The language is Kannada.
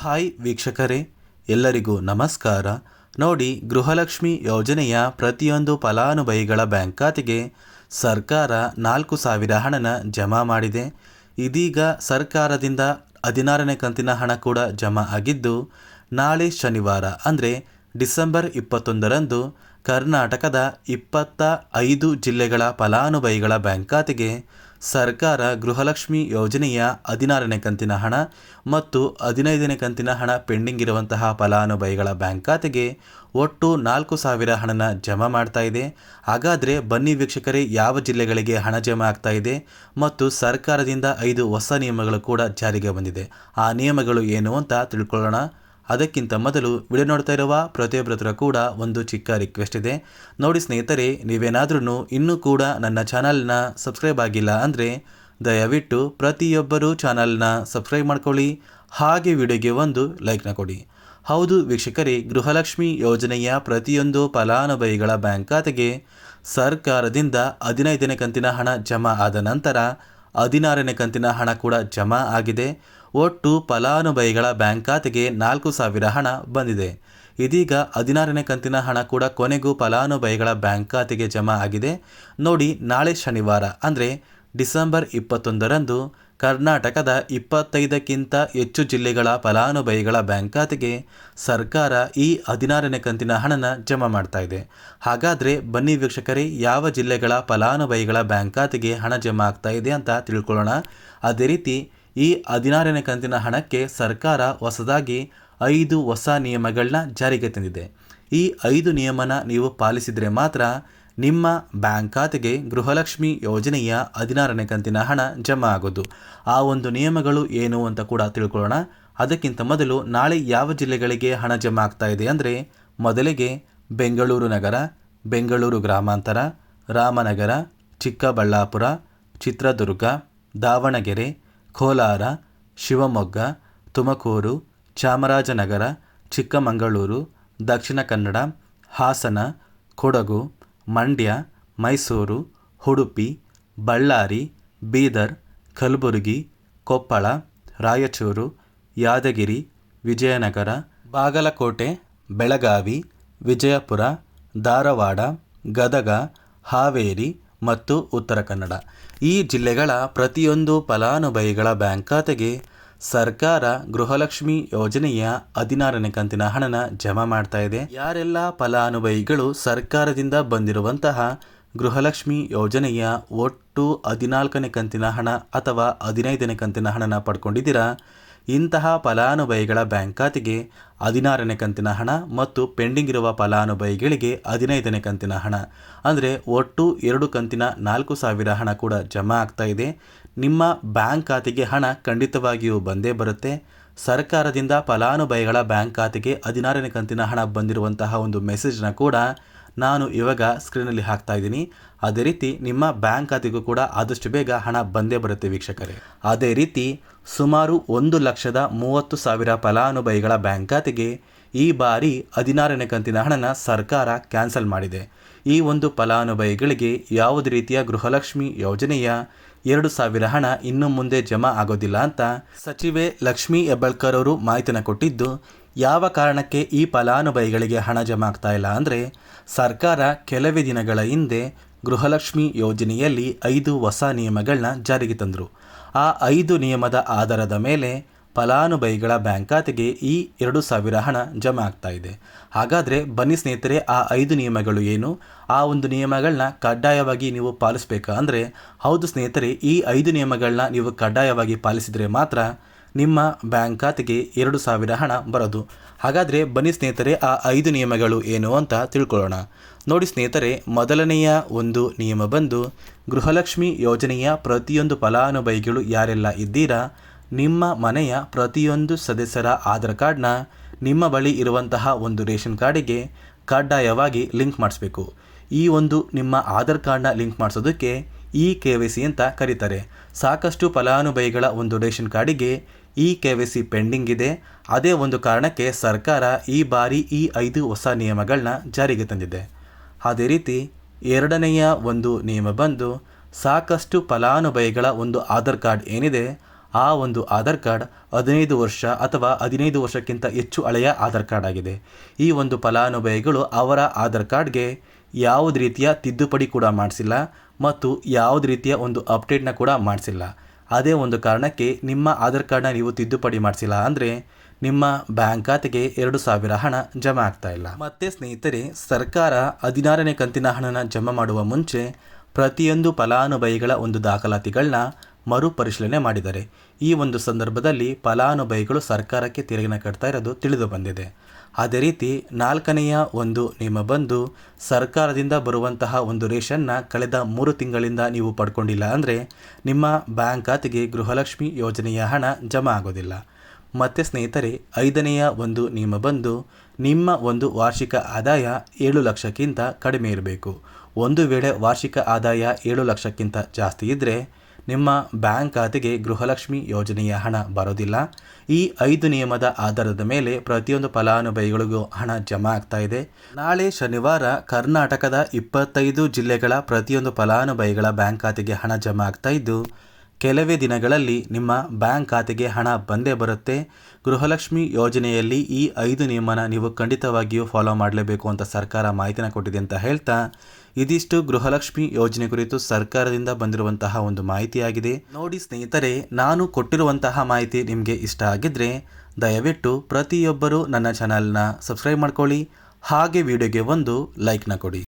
ಹಾಯ್ ವೀಕ್ಷಕರೇ, ಎಲ್ಲರಿಗೂ ನಮಸ್ಕಾರ. ನೋಡಿ, ಗೃಹಲಕ್ಷ್ಮಿ ಯೋಜನೆಯ ಪ್ರತಿಯೊಂದು ಫಲಾನುಭವಿಗಳ ಬ್ಯಾಂಕ್ ಖಾತೆಗೆ ಸರ್ಕಾರ 4,000 ಹಣನ ಜಮಾ ಮಾಡಿದೆ. ಇದೀಗ ಸರ್ಕಾರದಿಂದ 16ನೇ ಕಂತಿನ ಹಣ ಕೂಡ ಜಮಾ ಆಗಿದ್ದು, ನಾಳೆ ಶನಿವಾರ ಅಂದರೆ ಡಿಸೆಂಬರ್ 21ರಂದು ಕರ್ನಾಟಕದ 25 ಜಿಲ್ಲೆಗಳ ಫಲಾನುಭವಿಗಳ ಬ್ಯಾಂಕ್ ಖಾತೆಗೆ ಸರ್ಕಾರ ಗೃಹಲಕ್ಷ್ಮಿ ಯೋಜನೆಯ 16ನೇ ಕಂತಿನ ಹಣ ಮತ್ತು 15ನೇ ಕಂತಿನ ಹಣ ಪೆಂಡಿಂಗ್ ಇರುವಂತಹ ಫಲಾನುಭವಿಗಳ ಬ್ಯಾಂಕ್ ಖಾತೆಗೆ ಒಟ್ಟು 4,000 ಹಣನ ಜಮಾ ಮಾಡ್ತಾ ಇದೆ. ಹಾಗಾದರೆ ಬನ್ನಿ ವೀಕ್ಷಕರೇ, ಯಾವ ಜಿಲ್ಲೆಗಳಿಗೆ ಹಣ ಜಮಾ ಆಗ್ತಾ ಇದೆ ಮತ್ತು ಸರ್ಕಾರದಿಂದ 5 ಹೊಸ ನಿಯಮಗಳು ಕೂಡ ಜಾರಿಗೆ ಬಂದಿದೆ. ಆ ನಿಯಮಗಳು ಏನು ಅಂತ ತಿಳ್ಕೊಳ್ಳೋಣ. ಅದಕ್ಕಿಂತ ಮೊದಲು ವಿಡಿಯೋ ನೋಡ್ತಾ ಇರುವ ಪ್ರತಿಯೊಬ್ಬರ ಕೂಡ ಒಂದು ಚಿಕ್ಕ ರಿಕ್ವೆಸ್ಟ್ ಇದೆ. ನೋಡಿ ಸ್ನೇಹಿತರೆ, ನೀವೇನಾದ್ರೂ ಇನ್ನೂ ಕೂಡ ನನ್ನ ಚಾನಲ್ನ ಸಬ್ಸ್ಕ್ರೈಬ್ ಆಗಿಲ್ಲ ಅಂದರೆ ದಯವಿಟ್ಟು ಪ್ರತಿಯೊಬ್ಬರು ಚಾನಲ್ನ ಸಬ್ಸ್ಕ್ರೈಬ್ ಮಾಡ್ಕೊಳ್ಳಿ, ಹಾಗೆ ವಿಡಿಯೋಗೆ ಒಂದು ಲೈಕ್ನ ಕೊಡಿ. ಹೌದು ವೀಕ್ಷಕರೇ, ಗೃಹಲಕ್ಷ್ಮಿ ಯೋಜನೆಯ ಪ್ರತಿಯೊಂದು ಫಲಾನುಭವಿಗಳ ಬ್ಯಾಂಕ್ ಖಾತೆಗೆ ಸರ್ಕಾರದಿಂದ 15ನೇ ಕಂತಿನ ಹಣ ಜಮಾ ಆದ ನಂತರ 16ನೇ ಕಂತಿನ ಹಣ ಕೂಡ ಜಮಾ ಆಗಿದೆ. ಒಟ್ಟು ಫಲಾನುಭವಿಗಳ ಬ್ಯಾಂಕ್ ಖಾತೆಗೆ 4,000 ಹಣ ಬಂದಿದೆ. ಇದೀಗ 16ನೇ ಕಂತಿನ ಹಣ ಕೂಡ ಕೊನೆಗೂ ಫಲಾನುಭವಿಗಳ ಬ್ಯಾಂಕ್ ಖಾತೆಗೆ ಜಮಾ ಆಗಿದೆ. ನೋಡಿ, ನಾಳೆ ಶನಿವಾರ ಅಂದರೆ ಡಿಸೆಂಬರ್ 21ರಂದು ಕರ್ನಾಟಕದ 25ಕ್ಕಿಂತ ಹೆಚ್ಚು ಜಿಲ್ಲೆಗಳ ಫಲಾನುಭವಿಗಳ ಬ್ಯಾಂಕ್ ಖಾತೆಗೆ ಸರ್ಕಾರ ಈ 16ನೇ ಕಂತಿನ ಹಣನ ಜಮಾ ಮಾಡ್ತಾ ಇದೆ. ಹಾಗಾದರೆ ಬನ್ನಿ ವೀಕ್ಷಕರೇ, ಯಾವ ಜಿಲ್ಲೆಗಳ ಫಲಾನುಭವಿಗಳ ಬ್ಯಾಂಕ್ ಖಾತೆಗೆ ಹಣ ಜಮಾ ಆಗ್ತಾ ಇದೆ ಅಂತ ತಿಳ್ಕೊಳ್ಳೋಣ. ಅದೇ ರೀತಿ ಈ 16ನೇ ಕಂತಿನ ಹಣಕ್ಕೆ ಸರ್ಕಾರ ಹೊಸದಾಗಿ 5 ಹೊಸ ನಿಯಮಗಳನ್ನ ಜಾರಿಗೆ ತಂದಿದೆ. ಈ 5 ನಿಯಮನ ನೀವು ಪಾಲಿಸಿದರೆ ಮಾತ್ರ ನಿಮ್ಮ ಬ್ಯಾಂಕ್ ಖಾತೆಗೆ ಗೃಹಲಕ್ಷ್ಮಿ ಯೋಜನೆಯ 16ನೇ ಕಂತಿನ ಹಣ ಜಮಾ ಆಗೋದು. ಆ ಒಂದು ನಿಯಮಗಳು ಏನು ಅಂತ ಕೂಡ ತಿಳ್ಕೊಳ್ಳೋಣ. ಅದಕ್ಕಿಂತ ಮೊದಲು ನಾಳೆ ಯಾವ ಜಿಲ್ಲೆಗಳಿಗೆ ಹಣ ಜಮಾ ಆಗ್ತಾ ಇದೆ ಅಂದರೆ, ಮೊದಲಿಗೆ ಬೆಂಗಳೂರು ನಗರ, ಬೆಂಗಳೂರು ಗ್ರಾಮಾಂತರ, ರಾಮನಗರ, ಚಿಕ್ಕಬಳ್ಳಾಪುರ, ಚಿತ್ರದುರ್ಗ, ದಾವಣಗೆರೆ, ಕೋಲಾರ, ಶಿವಮೊಗ್ಗ, ತುಮಕೂರು, ಚಾಮರಾಜನಗರ, ಚಿಕ್ಕಮಗಳೂರು, ದಕ್ಷಿಣ ಕನ್ನಡ, ಹಾಸನ, ಕೊಡಗು, ಮಂಡ್ಯ, ಮೈಸೂರು, ಉಡುಪಿ, ಬಳ್ಳಾರಿ, ಬೀದರ್, ಕಲಬುರಗಿ, ಕೊಪ್ಪಳ, ರಾಯಚೂರು, ಯಾದಗಿರಿ, ವಿಜಯನಗರ, ಬಾಗಲಕೋಟೆ, ಬೆಳಗಾವಿ, ವಿಜಯಪುರ, ಧಾರವಾಡ, ಗದಗ, ಹಾವೇರಿ ಮತ್ತು ಉತ್ತರ ಕನ್ನಡ. ಈ ಜಿಲ್ಲೆಗಳ ಪ್ರತಿಯೊಂದು ಫಲಾನುಭವಿಗಳ ಬ್ಯಾಂಕ್ ಖಾತೆಗೆ ಸರ್ಕಾರ ಗೃಹಲಕ್ಷ್ಮಿ ಯೋಜನೆಯ 16ನೇ ಕಂತಿನ ಹಣನ ಜಮಾ ಮಾಡ್ತಾ ಇದೆ. ಯಾರೆಲ್ಲ ಫಲಾನುಭವಿಗಳು ಸರ್ಕಾರದಿಂದ ಬಂದಿರುವಂತಹ ಗೃಹಲಕ್ಷ್ಮಿ ಯೋಜನೆಯ ಒಟ್ಟು 14ನೇ ಕಂತಿನ ಹಣ ಅಥವಾ 15ನೇ ಕಂತಿನ ಹಣನ ಪಡ್ಕೊಂಡಿದ್ದೀರಾ, ಇಂತಹ ಫಲಾನುಭವಿಗಳ ಬ್ಯಾಂಕ್ ಖಾತೆಗೆ 16ನೇ ಕಂತಿನ ಹಣ ಮತ್ತು ಪೆಂಡಿಂಗ್ ಇರುವ ಫಲಾನುಭವಿಗಳಿಗೆ 15ನೇ ಕಂತಿನ ಹಣ ಅಂದರೆ ಒಟ್ಟು 2 ಕಂತಿನ 4,000 ಹಣ ಕೂಡ ಜಮಾ ಆಗ್ತಾ ಇದೆ. ನಿಮ್ಮ ಬ್ಯಾಂಕ್ ಖಾತೆಗೆ ಹಣ ಖಂಡಿತವಾಗಿಯೂ ಬಂದೇ ಬರುತ್ತೆ. ಸರ್ಕಾರದಿಂದ ಫಲಾನುಭವಿಗಳ ಬ್ಯಾಂಕ್ ಖಾತೆಗೆ 16ನೇ ಕಂತಿನ ಹಣ ಬಂದಿರುವಂತಹ ಒಂದು ಮೆಸೇಜ್ನ ಕೂಡ ನಾನು ಇವಾಗ ಸ್ಕ್ರೀನಲ್ಲಿ ಹಾಕ್ತಾ ಇದ್ದೀನಿ. ಅದೇ ರೀತಿ ನಿಮ್ಮ ಬ್ಯಾಂಕ್ ಖಾತೆಗೂ ಕೂಡ ಆದಷ್ಟು ಬೇಗ ಹಣ ಬಂದೇ ಬರುತ್ತೆ ವೀಕ್ಷಕರೇ. ಅದೇ ರೀತಿ ಸುಮಾರು 1,30,000 ಫಲಾನುಭವಿಗಳ ಬ್ಯಾಂಕ್ ಖಾತೆಗೆ ಈ ಬಾರಿ 16ನೇ ಕಂತಿನ ಹಣನ ಸರ್ಕಾರ ಕ್ಯಾನ್ಸಲ್ ಮಾಡಿದೆ. ಈ ಒಂದು ಫಲಾನುಭವಿಗಳಿಗೆ ಯಾವುದೇ ರೀತಿಯ ಗೃಹಲಕ್ಷ್ಮಿ ಯೋಜನೆಯ 2,000 ಹಣ ಇನ್ನು ಮುಂದೆ ಜಮಾ ಆಗೋದಿಲ್ಲ ಅಂತ ಸಚಿವೆ ಲಕ್ಷ್ಮೀ ಹೆಬ್ಬಾಳ್ಕರ್ ಅವರು ಮಾಹಿತಿನ ಕೊಟ್ಟಿದ್ದು, ಯಾವ ಕಾರಣಕ್ಕೆ ಈ ಫಲಾನುಭವಿಗಳಿಗೆ ಹಣ ಜಮಾ ಆಗ್ತಾ ಇಲ್ಲ ಅಂದರೆ, ಸರ್ಕಾರ ಕೆಲವೇ ದಿನಗಳ ಹಿಂದೆ ಗೃಹಲಕ್ಷ್ಮಿ ಯೋಜನೆಯಲ್ಲಿ 5 ಹೊಸ ನಿಯಮಗಳನ್ನ ಜಾರಿಗೆ ತಂದರು. ಆ 5 ನಿಯಮದ ಆಧಾರದ ಮೇಲೆ ಫಲಾನುಭವಿಗಳ ಬ್ಯಾಂಕ್ ಖಾತೆಗೆ ಈ 2,000 ಹಣ ಜಮಾ ಆಗ್ತಾ ಇದೆ. ಹಾಗಾದರೆ ಬನ್ನಿ ಸ್ನೇಹಿತರೆ, ಆ 5 ನಿಯಮಗಳು ಏನು, ಆ ಒಂದು ನಿಯಮಗಳನ್ನ ಕಡ್ಡಾಯವಾಗಿ ನೀವು ಪಾಲಿಸಬೇಕಾ ಅಂದರೆ, ಹೌದು ಸ್ನೇಹಿತರೆ, ಈ 5 ನಿಯಮಗಳನ್ನ ನೀವು ಕಡ್ಡಾಯವಾಗಿ ಪಾಲಿಸಿದರೆ ಮಾತ್ರ ನಿಮ್ಮ ಬ್ಯಾಂಕ್ ಖಾತೆಗೆ 2,000 ಹಣ ಬರೋದು. ಹಾಗಾದರೆ ಬನ್ನಿ ಸ್ನೇಹಿತರೆ, ಆ 5 ನಿಯಮಗಳು ಏನು ಅಂತ ತಿಳ್ಕೊಳ್ಳೋಣ. ನೋಡಿ ಸ್ನೇಹಿತರೆ, ಮೊದಲನೆಯ ಒಂದು ನಿಯಮ ಬಂದು, ಗೃಹಲಕ್ಷ್ಮಿ ಯೋಜನೆಯ ಪ್ರತಿಯೊಂದು ಫಲಾನುಭವಿಗಳು ಯಾರೆಲ್ಲ ಇದ್ದೀರಾ, ನಿಮ್ಮ ಮನೆಯ ಪ್ರತಿಯೊಂದು ಸದಸ್ಯರ ಆಧಾರ್ ಕಾರ್ಡ್ನ ನಿಮ್ಮ ಬಳಿ ಇರುವಂತಹ ಒಂದು ರೇಷನ್ ಕಾರ್ಡಿಗೆ ಕಡ್ಡಾಯವಾಗಿ ಲಿಂಕ್ ಮಾಡಿಸ್ಬೇಕು. ಈ ಒಂದು ನಿಮ್ಮ ಆಧಾರ್ ಕಾರ್ಡ್ನ ಲಿಂಕ್ ಮಾಡಿಸೋದಕ್ಕೆ KYC ಅಂತ ಕರೀತಾರೆ. ಸಾಕಷ್ಟು ಫಲಾನುಭವಿಗಳ ಒಂದು ರೇಷನ್ ಕಾರ್ಡಿಗೆ KYC ಪೆಂಡಿಂಗ್ ಇದೆ. ಅದೇ ಒಂದು ಕಾರಣಕ್ಕೆ ಸರ್ಕಾರ ಈ ಬಾರಿ ಈ 5 ಹೊಸ ನಿಯಮಗಳನ್ನ ಜಾರಿಗೆ ತಂದಿದೆ. ಅದೇ ರೀತಿ ಎರಡನೆಯ ಒಂದು ನಿಯಮ ಬಂದು, ಸಾಕಷ್ಟು ಫಲಾನುಭವಿಗಳ ಒಂದು ಆಧಾರ್ ಕಾರ್ಡ್ ಏನಿದೆ ಆ ಒಂದು ಆಧಾರ್ ಕಾರ್ಡ್ 15 ವರ್ಷ ಅಥವಾ 15 ವರ್ಷಕ್ಕಿಂತ ಹೆಚ್ಚು ಹಳೆಯ ಆಧಾರ್ ಕಾರ್ಡ್ ಆಗಿದೆ. ಈ ಒಂದು ಫಲಾನುಭವಿಗಳು ಅವರ ಆಧಾರ್ ಕಾರ್ಡ್ಗೆ ಯಾವುದೇ ರೀತಿಯ ತಿದ್ದುಪಡಿ ಕೂಡ ಮಾಡಿಸಿಲ್ಲ ಮತ್ತು ಯಾವುದೇ ರೀತಿಯ ಒಂದು ಅಪ್ಡೇಟ್ನ ಕೂಡ ಮಾಡಿಸಿಲ್ಲ. ಅದೇ ಒಂದು ಕಾರಣಕ್ಕೆ ನಿಮ್ಮ ಆಧಾರ್ ಕಾರ್ಡ್ನ ನೀವು ತಿದ್ದುಪಡಿ ಮಾಡಿಸಿಲ್ಲ ಅಂದರೆ ನಿಮ್ಮ ಬ್ಯಾಂಕ್ ಖಾತೆಗೆ 2,000 ಹಣ ಜಮಾ ಆಗ್ತಾ ಇಲ್ಲ. ಮತ್ತೆ ಸ್ನೇಹಿತರೆ, ಸರ್ಕಾರ 16ನೇ ಕಂತಿನ ಹಣನ ಜಮಾ ಮಾಡುವ ಮುಂಚೆ ಪ್ರತಿಯೊಂದು ಫಲಾನುಭವಿಗಳ ಒಂದು ದಾಖಲಾತಿಗಳನ್ನ ಮರುಪರಿಶೀಲನೆ ಮಾಡಿದ್ದಾರೆ. ಈ ಒಂದು ಸಂದರ್ಭದಲ್ಲಿ ಫಲಾನುಭವಿಗಳು ಸರ್ಕಾರಕ್ಕೆ ತೆರಿಗೆನ ಕಟ್ತಾ ಇರೋದು ತಿಳಿದು ಬಂದಿದೆ. ಅದೇ ರೀತಿ 4ನೆಯ ಒಂದು ನಿಯಮ ಬಂದು ಸರ್ಕಾರದಿಂದ ಬರುವಂತಹ ಒಂದು ರೇಷನ್ನ ಕಳೆದ 3 ತಿಂಗಳಿಂದ ನೀವು ಪಡ್ಕೊಂಡಿಲ್ಲ ಅಂದರೆ ನಿಮ್ಮ ಬ್ಯಾಂಕ್ ಖಾತೆಗೆ ಗೃಹಲಕ್ಷ್ಮಿ ಯೋಜನೆಯ ಹಣ ಜಮಾ ಆಗೋದಿಲ್ಲ. ಮತ್ತು ಸ್ನೇಹಿತರೆ, 5ನೆಯ ಒಂದು ನಿಯಮ ಬಂದು ನಿಮ್ಮ ಒಂದು ವಾರ್ಷಿಕ ಆದಾಯ 7 ಲಕ್ಷಕ್ಕಿಂತ ಕಡಿಮೆ ಇರಬೇಕು. ಒಂದು ವೇಳೆ ವಾರ್ಷಿಕ ಆದಾಯ 7 ಲಕ್ಷಕ್ಕಿಂತ ಜಾಸ್ತಿ ಇದ್ದರೆ ನಿಮ್ಮ ಬ್ಯಾಂಕ್ ಖಾತೆಗೆ ಗೃಹಲಕ್ಷ್ಮಿ ಯೋಜನೆಯ ಹಣ ಬರೋದಿಲ್ಲ. ಈ 5 ನಿಯಮದ ಆಧಾರದ ಮೇಲೆ ಪ್ರತಿಯೊಂದು ಫಲಾನುಭವಿಗಳಿಗೂ ಹಣ ಜಮಾ ಆಗ್ತಾ ಇದೆ. ನಾಳೆ ಶನಿವಾರ ಕರ್ನಾಟಕದ 25 ಜಿಲ್ಲೆಗಳ ಪ್ರತಿಯೊಂದು ಫಲಾನುಭವಿಗಳ ಬ್ಯಾಂಕ್ ಖಾತೆಗೆ ಹಣ ಜಮಾ ಆಗ್ತಾ ಇದ್ದು ಕೆಲವೇ ದಿನಗಳಲ್ಲಿ ನಿಮ್ಮ ಬ್ಯಾಂಕ್ ಖಾತೆಗೆ ಹಣ ಬಂದೇ ಬರುತ್ತೆ. ಗೃಹಲಕ್ಷ್ಮಿ ಯೋಜನೆಯಲ್ಲಿ ಈ 5 ನಿಯಮನ ನೀವು ಖಂಡಿತವಾಗಿಯೂ ಫಾಲೋ ಮಾಡಲೇಬೇಕು ಅಂತ ಸರ್ಕಾರ ಮಾಹಿತಿನ ಕೊಟ್ಟಿದೆ ಅಂತ ಹೇಳ್ತಾ, ಇದಿಷ್ಟು ಗೃಹಲಕ್ಷ್ಮಿ ಯೋಜನೆ ಕುರಿತು ಸರ್ಕಾರದಿಂದ ಬಂದಿರುವಂತಹ ಒಂದು ಮಾಹಿತಿಯಾಗಿದೆ. ನೋಡಿ ಸ್ನೇಹಿತರೆ, ನಾನು ಕೊಟ್ಟಿರುವಂತಹ ಮಾಹಿತಿ ನಿಮಗೆ ಇಷ್ಟ ಆಗಿದ್ದರೆ ದಯವಿಟ್ಟು ಪ್ರತಿಯೊಬ್ಬರು ನನ್ನ ಚಾನಲ್ನ ಸಬ್ಸ್ಕ್ರೈಬ್ ಮಾಡ್ಕೊಳ್ಳಿ, ಹಾಗೆ ವಿಡಿಯೋಗೆ ಒಂದು ಲೈಕ್ನ ಕೊಡಿ.